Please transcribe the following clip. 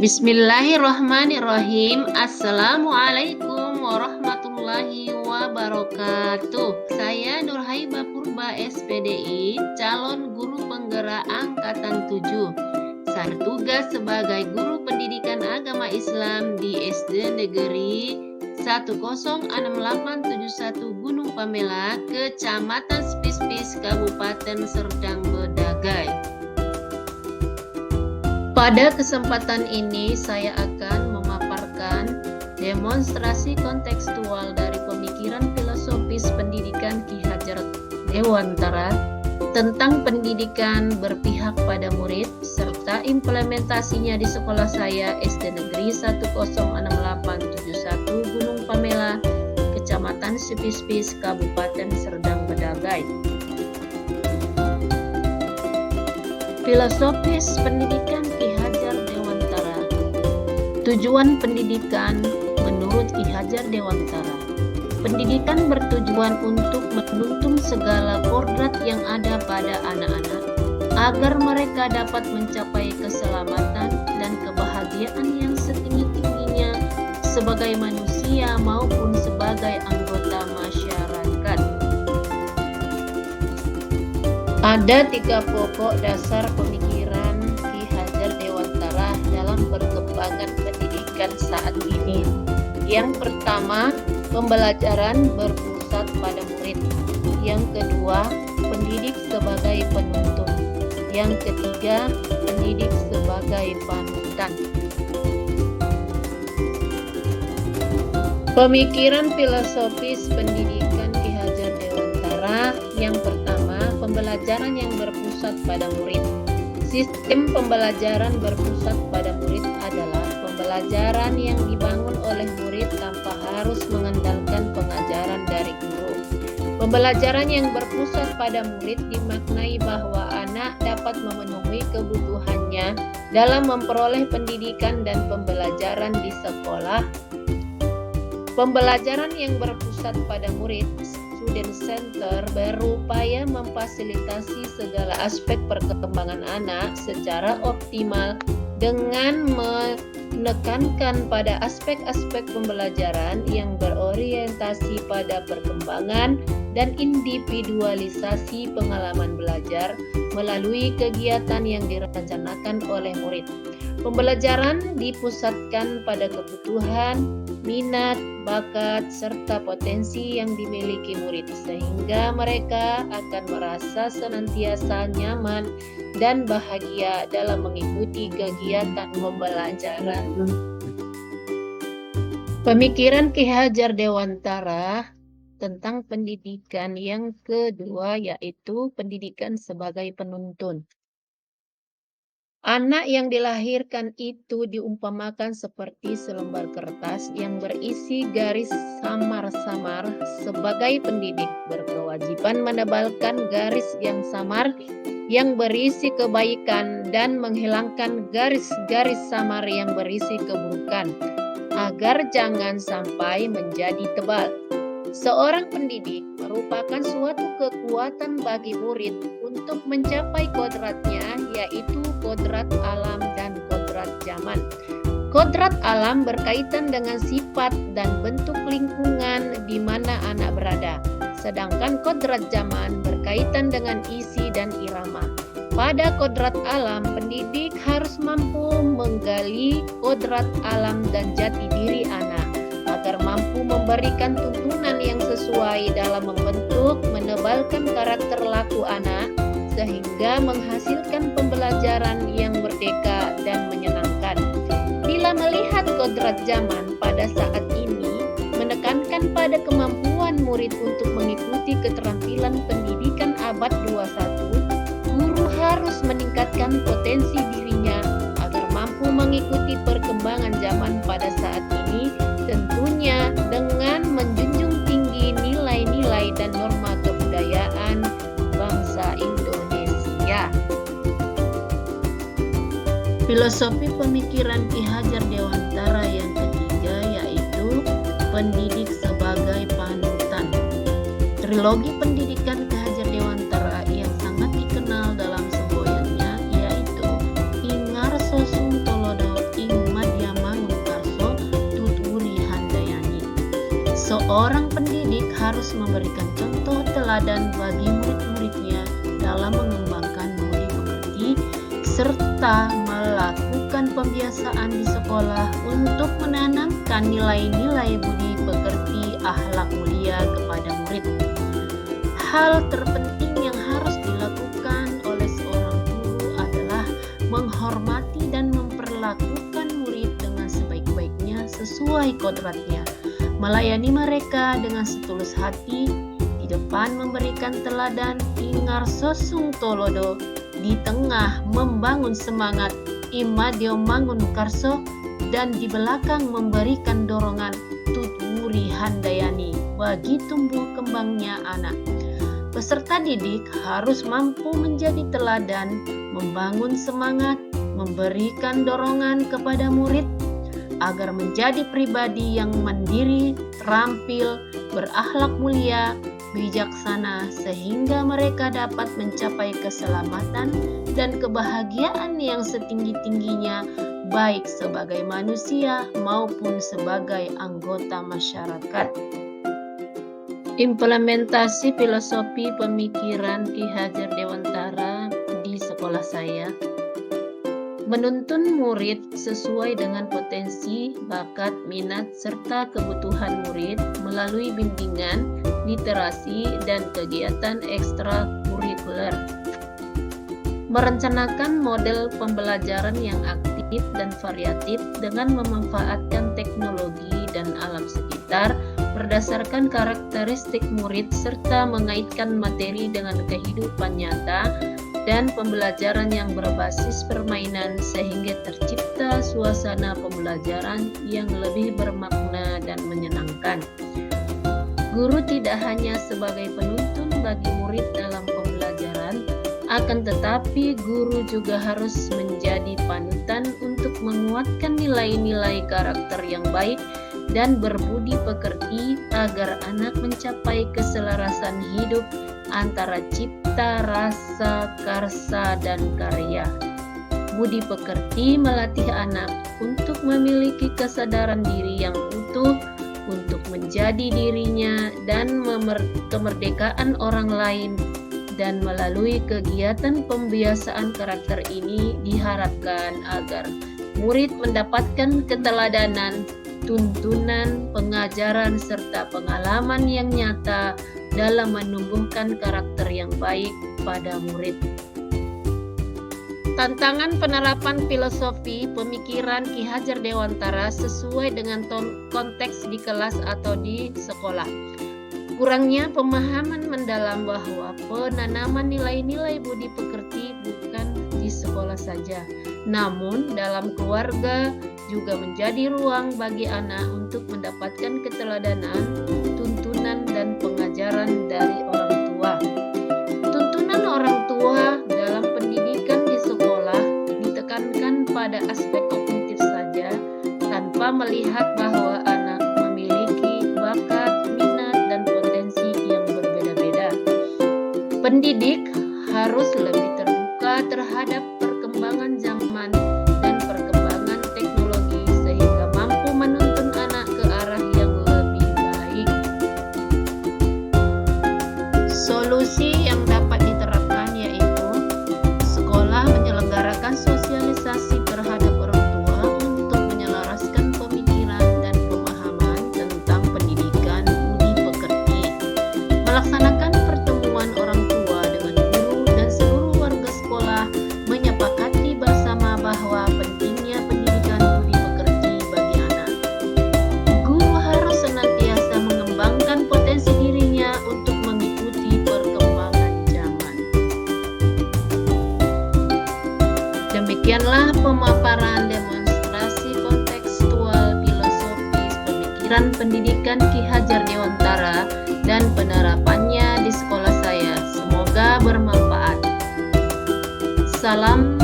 Bismillahirrahmanirrahim. Assalamualaikum warahmatullahi wabarakatuh. Saya Nurhaiba Purba SPDI, calon guru penggerak angkatan 7. Sartugas sebagai guru pendidikan agama Islam di SD Negeri 106871 Gunung Pamela, Kecamatan Spispis, Kabupaten Serdang Bedagai. Pada kesempatan ini saya akan memaparkan demonstrasi kontekstual dari pemikiran filosofis pendidikan Ki Hajar Dewantara tentang pendidikan berpihak pada murid serta implementasinya di sekolah saya SD Negeri 106871 Gunung Pamela, Kecamatan Spispis, Kabupaten Serdang Bedagai. Filosofis pendidikan Ki Hajar Dewantara. Tujuan pendidikan menurut Ki Hajar Dewantara. Pendidikan bertujuan untuk menuntun segala kodrat yang ada pada anak-anak agar mereka dapat mencapai keselamatan dan kebahagiaan yang setinggi-tingginya sebagai manusia maupun sebagai anggota masyarakat. Ada 3 pokok dasar pemikiran Ki Hajar Dewantara dalam perkembangan pendidikan saat ini. Yang pertama, pembelajaran berpusat pada murid. Yang kedua, pendidik sebagai penuntun. Yang ketiga, pendidik sebagai panutan. Pemikiran filosofis pendidikan Ki Hajar Dewantara. Yang pertama, pembelajaran yang berpusat pada murid. Sistem pembelajaran berpusat pada murid adalah pembelajaran yang dibangun oleh murid tanpa harus mengandalkan pengajaran dari guru. Pembelajaran yang berpusat pada murid dimaknai bahwa anak dapat memenuhi kebutuhannya dalam memperoleh pendidikan dan pembelajaran di sekolah. Pembelajaran yang berpusat pada murid, student center, berupaya memfasilitasi segala aspek perkembangan anak secara optimal dengan menekankan pada aspek-aspek pembelajaran yang berorientasi pada perkembangan dan individualisasi pengalaman belajar melalui kegiatan yang direncanakan oleh murid. Pembelajaran dipusatkan pada kebutuhan, minat, bakat, serta potensi yang dimiliki murid sehingga mereka akan merasa senantiasa nyaman dan bahagia dalam mengikuti kegiatan pembelajaran. Pemikiran Ki Hajar Dewantara tentang pendidikan yang kedua yaitu pendidikan sebagai penuntun. Anak yang dilahirkan itu diumpamakan seperti selembar kertas yang berisi garis samar-samar. Sebagai pendidik berkewajiban menebalkan garis yang samar yang berisi kebaikan dan menghilangkan garis-garis samar yang berisi keburukan agar jangan sampai menjadi tebal. Seorang pendidik merupakan suatu kekuatan bagi murid untuk mencapai kodratnya, yaitu kodrat alam dan kodrat zaman. Kodrat alam berkaitan dengan sifat dan bentuk lingkungan di mana anak berada, sedangkan kodrat zaman berkaitan dengan isi dan irama. Pada kodrat alam, pendidik harus mampu menggali kodrat alam dan jati diri anak agar mampu memberikan tuntunan yang sesuai dalam membentuk, menebalkan karakter laku anak, sehingga menghasilkan pembelajaran yang merdeka dan menyenangkan. Bila melihat kodrat zaman pada saat ini, menekankan pada kemampuan murid untuk mengikuti keterampilan pendidikan abad 21, guru harus meningkatkan potensi dirinya agar mampu mengikuti perkembangan zaman pada saat ini, tentunya dengan menjunjung tinggi nilai-nilai dan norma kebudayaan bangsa Indonesia. Filosofi pemikiran Ki Hajar Dewantara yang ketiga yaitu pendidik sebagai panutan. Trilogi pendidikan Ki Hajar Dewantara yang sangat dikenal dalam semboyannya yaitu Ingar Sosum Tolodo Ing Seorang pendidik harus memberikan contoh teladan bagi murid-muridnya dalam mengembangkan budi pekerti serta melakukan pembiasaan di sekolah untuk menanamkan nilai-nilai budi pekerti akhlak mulia kepada murid. Hal terpenting yang harus dilakukan oleh seorang guru adalah menghormati dan memperlakukan murid dengan sebaik-baiknya sesuai kodratnya, melayani mereka dengan setulus hati, di depan memberikan teladan ingar sosung tolodo, di tengah membangun semangat imadio mangun karso, dan di belakang memberikan dorongan tuturi handayani bagi tumbuh kembangnya anak. Peserta didik harus mampu menjadi teladan, membangun semangat, memberikan dorongan kepada murid agar menjadi pribadi yang mandiri, terampil, berakhlak mulia, bijaksana, sehingga mereka dapat mencapai keselamatan dan kebahagiaan yang setinggi-tingginya, baik sebagai manusia maupun sebagai anggota masyarakat. Implementasi filosofi pemikiran Ki Hajar Dewantara di sekolah saya. Menuntun murid sesuai dengan potensi, bakat, minat, serta kebutuhan murid melalui bimbingan, literasi, dan kegiatan ekstrakurikuler. Merencanakan model pembelajaran yang aktif dan variatif dengan memanfaatkan teknologi dan alam sekitar berdasarkan karakteristik murid serta mengaitkan materi dengan kehidupan nyata dan pembelajaran yang berbasis permainan sehingga tercipta suasana pembelajaran yang lebih bermakna dan menyenangkan. Guru tidak hanya sebagai penuntun bagi murid dalam pembelajaran, akan tetapi guru juga harus menjadi panutan untuk menguatkan nilai-nilai karakter yang baik dan berbudi pekerti agar anak mencapai keselarasan hidup antara cipta, rasa, karsa, dan karya. Budi pekerti melatih anak untuk memiliki kesadaran diri yang utuh, untuk menjadi dirinya dan kemerdekaan orang lain, dan melalui kegiatan pembiasaan karakter ini diharapkan agar murid mendapatkan keteladanan, tuntunan, pengajaran, serta pengalaman yang nyata dalam menumbuhkan karakter yang baik pada murid. Tantangan penerapan filosofi pemikiran Ki Hajar Dewantara sesuai dengan konteks di kelas atau di sekolah. Kurangnya pemahaman mendalam bahwa penanaman nilai-nilai budi pekerti bukan di sekolah saja, namun dalam keluarga juga menjadi ruang bagi anak untuk mendapatkan keteladanan, tuntunan, dan pengajaran dari orang tua. Tuntunan orang tua dalam pendidikan di sekolah ditekankan pada aspek kognitif saja, tanpa melihat bahwa anak memiliki bakat, minat, dan potensi yang berbeda-beda. Pendidik harus lebih terbuka terhadap perkembangan zaman dan perkembangan teknologi sehingga mampu menuntun anak ke arah yang lebih baik. Solusi yang dapat diterapkan yaitu sekolah menyelenggarakan sosialisasi terhadap orang tua untuk menyelaraskan pemikiran dan pemahaman tentang pendidikan budi pekerti, melaksanakan pertemuan orang tua dengan guru dan seluruh warga sekolah, menyepakati bersama bahwa pentingnya pendidikan budi pekerti bagi anak. Guru harus senantiasa mengembangkan potensi dirinya untuk mengikuti perkembangan zaman. Demikianlah pemaparan demonstrasi kontekstual filosofis pemikiran pendidikan Ki Hajar Dewantara dan penerapannya di sekolah saya. Semoga bermanfaat. Salam